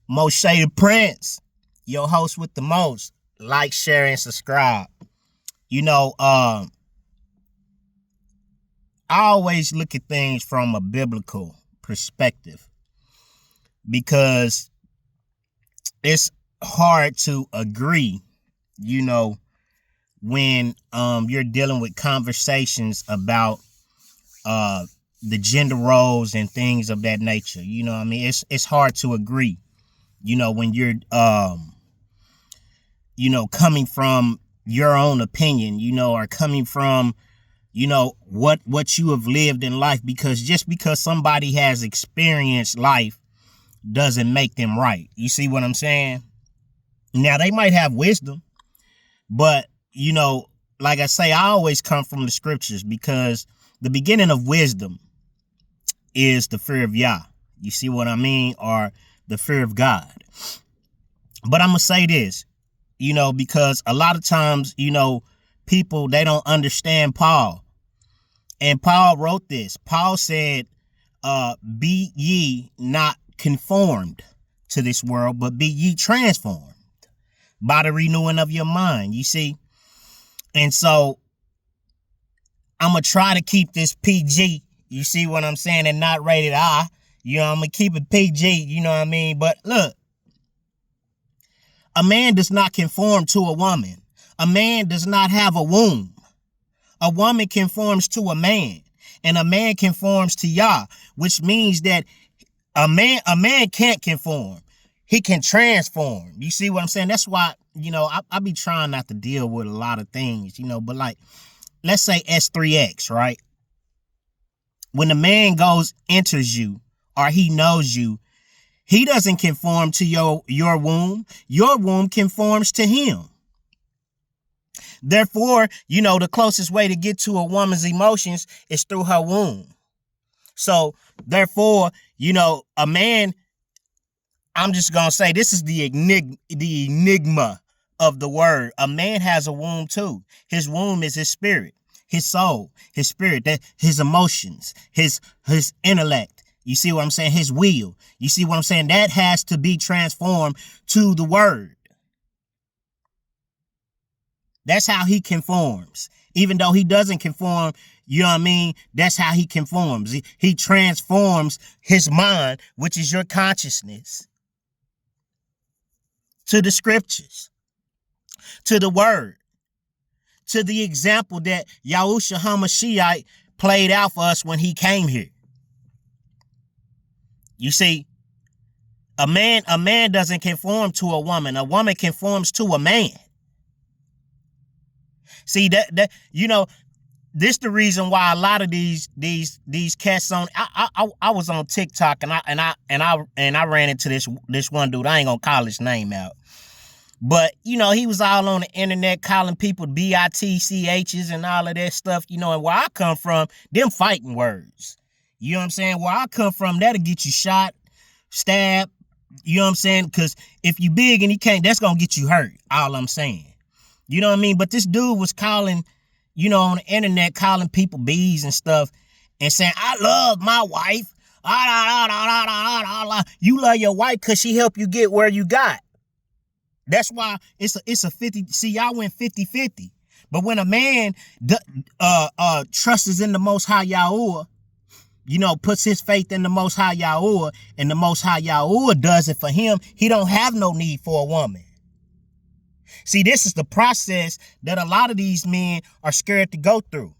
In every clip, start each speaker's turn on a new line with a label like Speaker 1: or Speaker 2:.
Speaker 1: Moshe the Prince, your host with the most. Like, share, and subscribe. You know, I always look at things from a biblical perspective because it's hard to agree, when you're dealing with conversations about the gender roles and things of that nature. You know what I mean? It's hard to agree, when you're coming from your own opinion, or coming from what you have lived in life, because just because somebody has experienced life doesn't make them right. You see what I'm saying? Now, they might have wisdom, but like I say, I always come from the scriptures, because the beginning of wisdom is the fear of Yah. You see what I mean? Or the fear of God. But I'm going to say this, because a lot of times, people, they don't understand Paul. And Paul wrote this. Paul said, be ye not conformed to this world, but be ye transformed by the renewing of your mind. You see? And so I'm going to try to keep this PG. You see what I'm saying? And not rated R. I'm going to keep it PG. You know what I mean? But look, a man does not conform to a woman. A man does not have a womb. A woman conforms to a man, and a man conforms to Yah, which means that a man can't conform. He can transform. You see what I'm saying? That's why, I be trying not to deal with a lot of things, but like, let's say S3X, right? When a man enters you, or he knows you, he doesn't conform to your womb. Your womb conforms to him. Therefore, the closest way to get to a woman's emotions is through her womb. So, therefore, a man, I'm just going to say, this is the enigma of the word. A man has a womb too. His womb is his spirit, his soul, his spirit, his emotions, his intellect. You see what I'm saying? His will. You see what I'm saying? That has to be transformed to the word. That's how he conforms. Even though he doesn't conform, you know what I mean? That's how he conforms. He transforms his mind, which is your consciousness, to the scriptures, to the word, to the example that Yahushua HaMashiach played out for us when he came here. You see, a man doesn't conform to a woman. A woman conforms to a man. See, that this the reason why a lot of these cats on. I was on TikTok and I ran into this one dude. I ain't gonna call his name out, but he was all on the internet calling people bitchs and all of that stuff. And where I come from, them fighting words. You know what I'm saying? Where I come from, that'll get you shot, stabbed. You know what I'm saying? Because if you big and you can't, that's gonna get you hurt. All I'm saying. You know what I mean? But this dude was calling, on the internet, calling people bees and stuff and saying, I love my wife. You love your wife because she helped you get where you got. That's why it's a 50. See, y'all went 50-50. But when a man trusts in the Most High Yahuwah, puts his faith in the Most High Yahuwah, and the Most High Yahuwah does it for him, he don't have no need for a woman. See, this is the process that a lot of these men are scared to go through.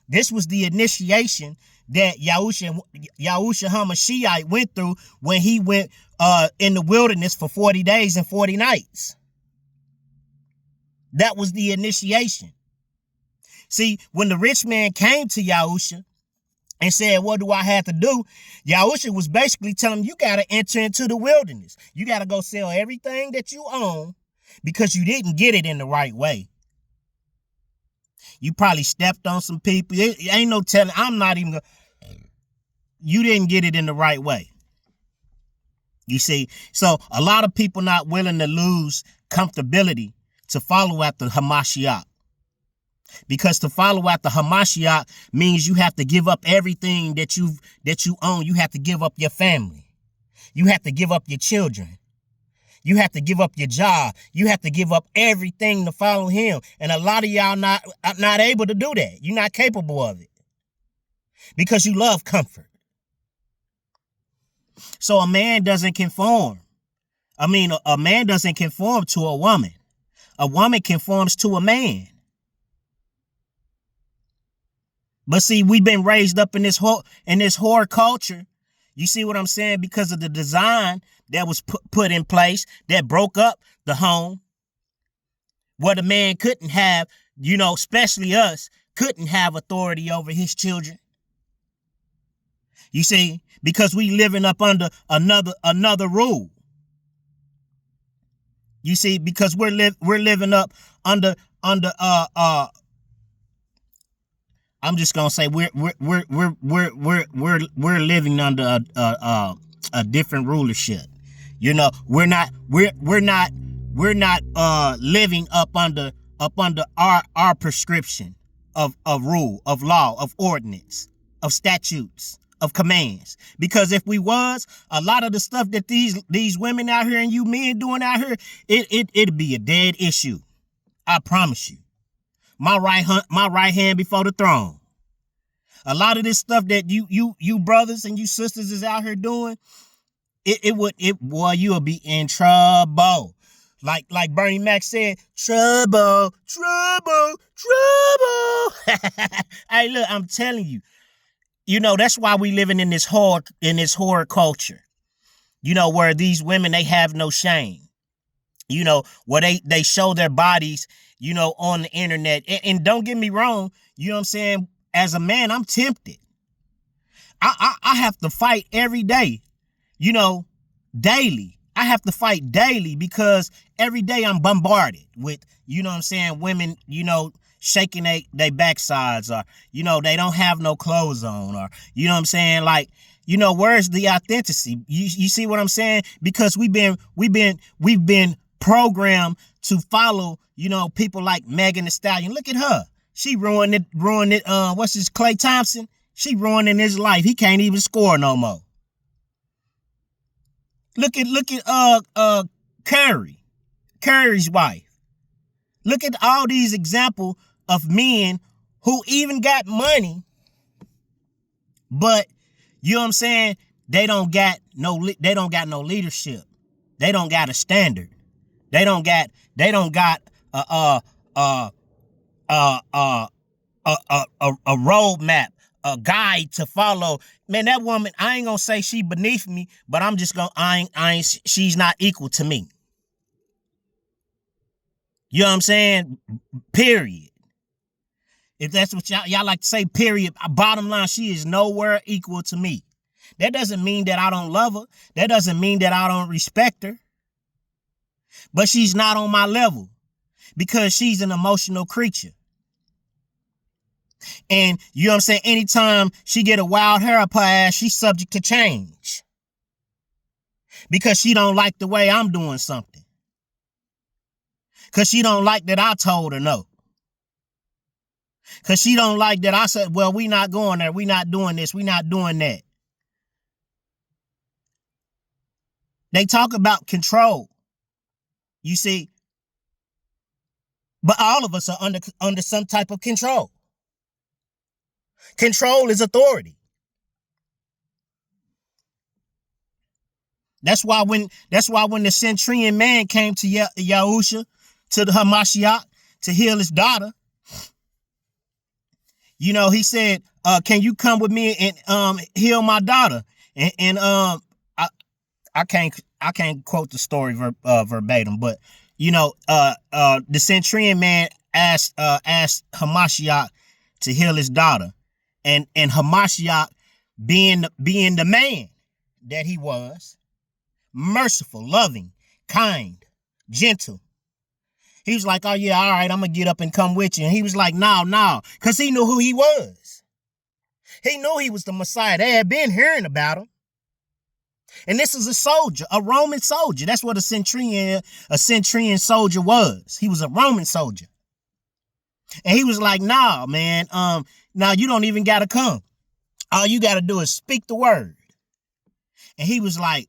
Speaker 1: This was the initiation that Yahushua HaMashiach went through when he went in the wilderness for 40 days and 40 nights. That was the initiation. See, when the rich man came to Yahushua and said, what do I have to do? Yahushua was basically telling him, you got to enter into the wilderness. You got to go sell everything that you own, because you didn't get it in the right way. You probably stepped on some people. It ain't no telling. I'm not even you didn't get it in the right way. You see, so a lot of people not willing to lose comfortability to follow after Hamashiach. Because to follow after Hamashiach means you have to give up everything that you own. You have to give up your family. You have to give up your children. You have to give up your job. You have to give up everything to follow him. And a lot of y'all not able to do that. You're not capable of it because you love comfort. So a man doesn't conform. A man doesn't conform to a woman. A woman conforms to a man. But see, we've been raised up in this whore culture. You see what I'm saying? Because of the design that was put in place that broke up the home, where the man couldn't have, especially us, couldn't have authority over his children. You see, because we living up under another rule. You see, because we're living up under I'm just gonna say we're living under a different rulership. We're not living up under our prescription of rule, of law, of ordinance, of statutes, of commands. Because if we was, a lot of the stuff that these women out here and you men doing out here, it'd be a dead issue. I promise you. My right hand before the throne. A lot of this stuff that you brothers and you sisters is out here doing, you'll be in trouble. Like Bernie Mac said, trouble. Hey, look, I'm telling you, that's why we living in this horror culture. Where these women, they have no shame. Where they show their bodies, on the internet. And don't get me wrong, you know what I'm saying? As a man, I'm tempted. I have to fight every day, daily. I have to fight daily because every day I'm bombarded with, women, shaking they backsides, or, they don't have no clothes on, or, like, where's the authenticity? You see what I'm saying? Because we've been programmed to follow, people like Megan Thee Stallion. Look at her. She ruined it. What's this, Klay Thompson? She ruining his life. He can't even score no more. Look at Curry's wife. Look at all these examples of men who even got money, but you know what I'm saying? They don't got no leadership. They don't got a standard. They don't got a roadmap, a guide to follow. Man, that woman, I ain't gonna say she beneath me, but I'm just gonna, she's not equal to me. You know what I'm saying? Period. If that's what y'all like to say, period. Bottom line, she is nowhere equal to me. That doesn't mean that I don't love her. That doesn't mean that I don't respect her. But she's not on my level because she's an emotional creature. And you know what I'm saying? Anytime she get a wild hair up her ass, she's subject to change. Because she don't like the way I'm doing something. Because she don't like that I told her no. Because she don't like that I said, well, we not going there. We not doing this. We not doing that. They talk about control. You see, but all of us are under some type of control. Control is authority. That's why when the centurion man came to Yahusha, to the Hamashiach, to heal his daughter, he said, can you come with me and heal my daughter? And I can't quote the story verbatim, but the centurion man asked Hamashiach to heal his daughter, and Hamashiach, being the man that he was, merciful, loving, kind, gentle, he was like, oh yeah, all right, I'm gonna get up and come with you. And he was like, no, because he knew who he was. He knew he was the Messiah. They had been hearing about him. And this is a soldier, a Roman soldier. That's what a centurion soldier was. He was a Roman soldier. And he was like, nah, man, you don't even gotta come. All you gotta do is speak the word. And he was like,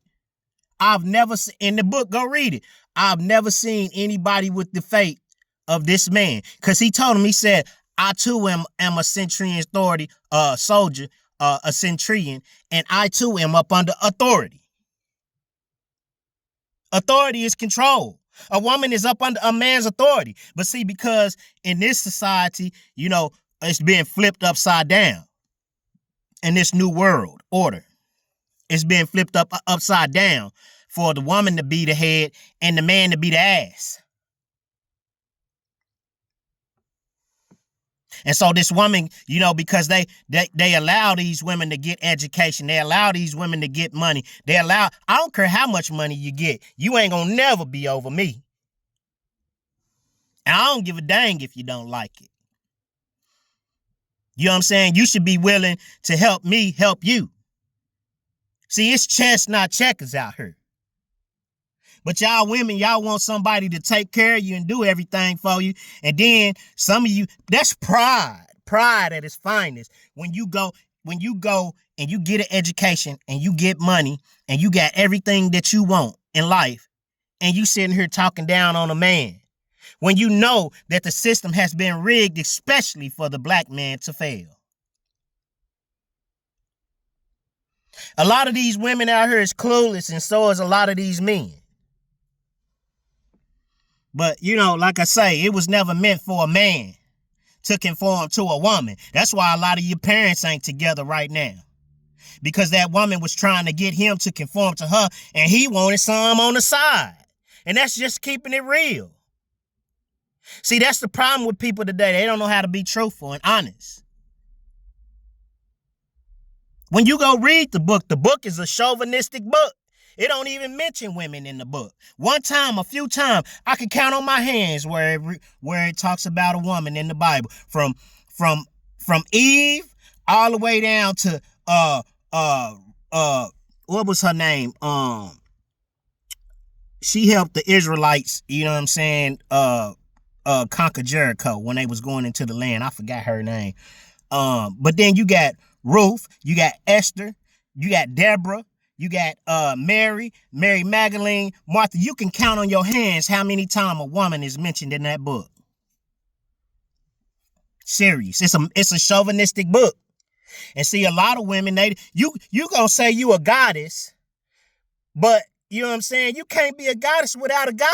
Speaker 1: I've never seen, in the book, go read it. I've never seen anybody with the fate of this man. Because he told him, he said, I too am a centurion authority, soldier, a centurion, and I too am up under authority. Authority is control. A woman is up under a man's authority. But see, because in this society, it's being flipped upside down. In this new world order, it's being flipped upside down for the woman to be the head and the man to be the ass. And so this woman, because they allow these women to get education, they allow these women to get money, I don't care how much money you get, you ain't gonna never be over me. And I don't give a dang if you don't like it. You know what I'm saying? You should be willing to help me help you. See, it's chess, not checkers out here. But y'all women, y'all want somebody to take care of you and do everything for you. And then some of you, that's pride at its finest. When you go and you get an education and you get money and you got everything that you want in life and you sitting here talking down on a man. When you know that the system has been rigged, especially for the black man to fail. A lot of these women out here is clueless, and so is a lot of these men. But, like I say, it was never meant for a man to conform to a woman. That's why a lot of your parents ain't together right now. Because that woman was trying to get him to conform to her, and he wanted some on the side. And that's just keeping it real. See, that's the problem with people today. They don't know how to be truthful and honest. When you go read the book is a chauvinistic book. It don't even mention women in the book. A few times, I can count on my hands where it talks about a woman in the Bible. From Eve all the way down to what was her name? She helped the Israelites, conquer Jericho when they was going into the land. I forgot her name. But then you got Ruth, you got Esther, you got Deborah, you got Mary Magdalene, Martha. You can count on your hands how many times a woman is mentioned in that book. Serious. It's a chauvinistic book. And see, a lot of women, you gonna say you a goddess, but you know what I'm saying? You can't be a goddess without a god.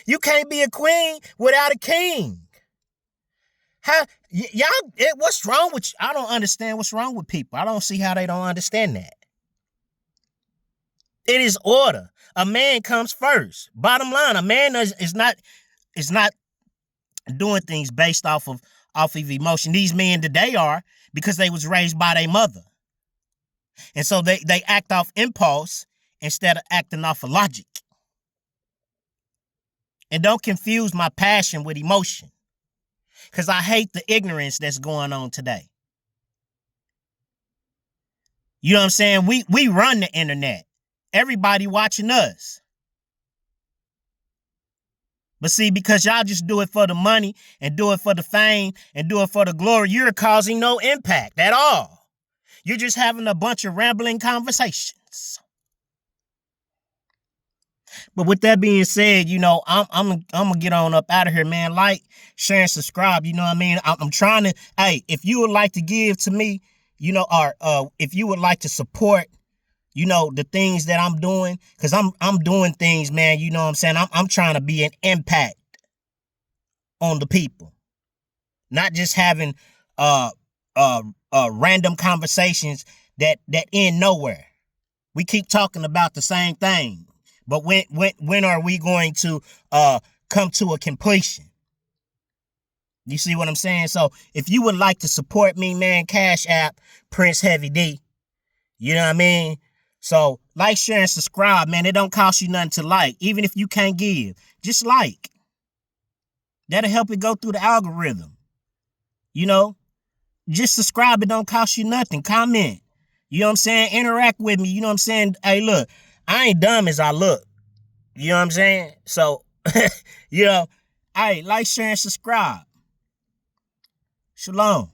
Speaker 1: You can't be a queen without a king. What's wrong with you? I don't understand what's wrong with people. I don't see how they don't understand that. It is order. A man comes first. Bottom line, a man is not doing things based off of emotion. These men today are, because they was raised by their mother. And so they act off impulse instead of acting off of logic. And don't confuse my passion with emotion. Because I hate the ignorance that's going on today. You know what I'm saying? We run the internet. Everybody watching us. But see, because y'all just do it for the money and do it for the fame and do it for the glory, you're causing no impact at all. You're just having a bunch of rambling conversations. But with that being said, I'm gonna get on up out of here, man. Like, share, and subscribe. You know what I mean? I'm trying to. Hey, if you would like to give to me, or if you would like to support, the things that I'm doing, because I'm doing things, man. You know what I'm saying? I'm trying to be an impact on the people, not just having random conversations that end nowhere. We keep talking about the same thing. But when are we going to come to a completion? You see what I'm saying? So if you would like to support me, man, Cash App, Prince Heavy D. You know what I mean? So like, share, and subscribe, man. It don't cost you nothing to like. Even if you can't give, just like. That'll help it go through the algorithm. Just subscribe. It don't cost you nothing. Comment. You know what I'm saying? Interact with me. You know what I'm saying? Hey, look. I ain't dumb as I look. You know what I'm saying? So, hey, like, share, and subscribe. Shalom.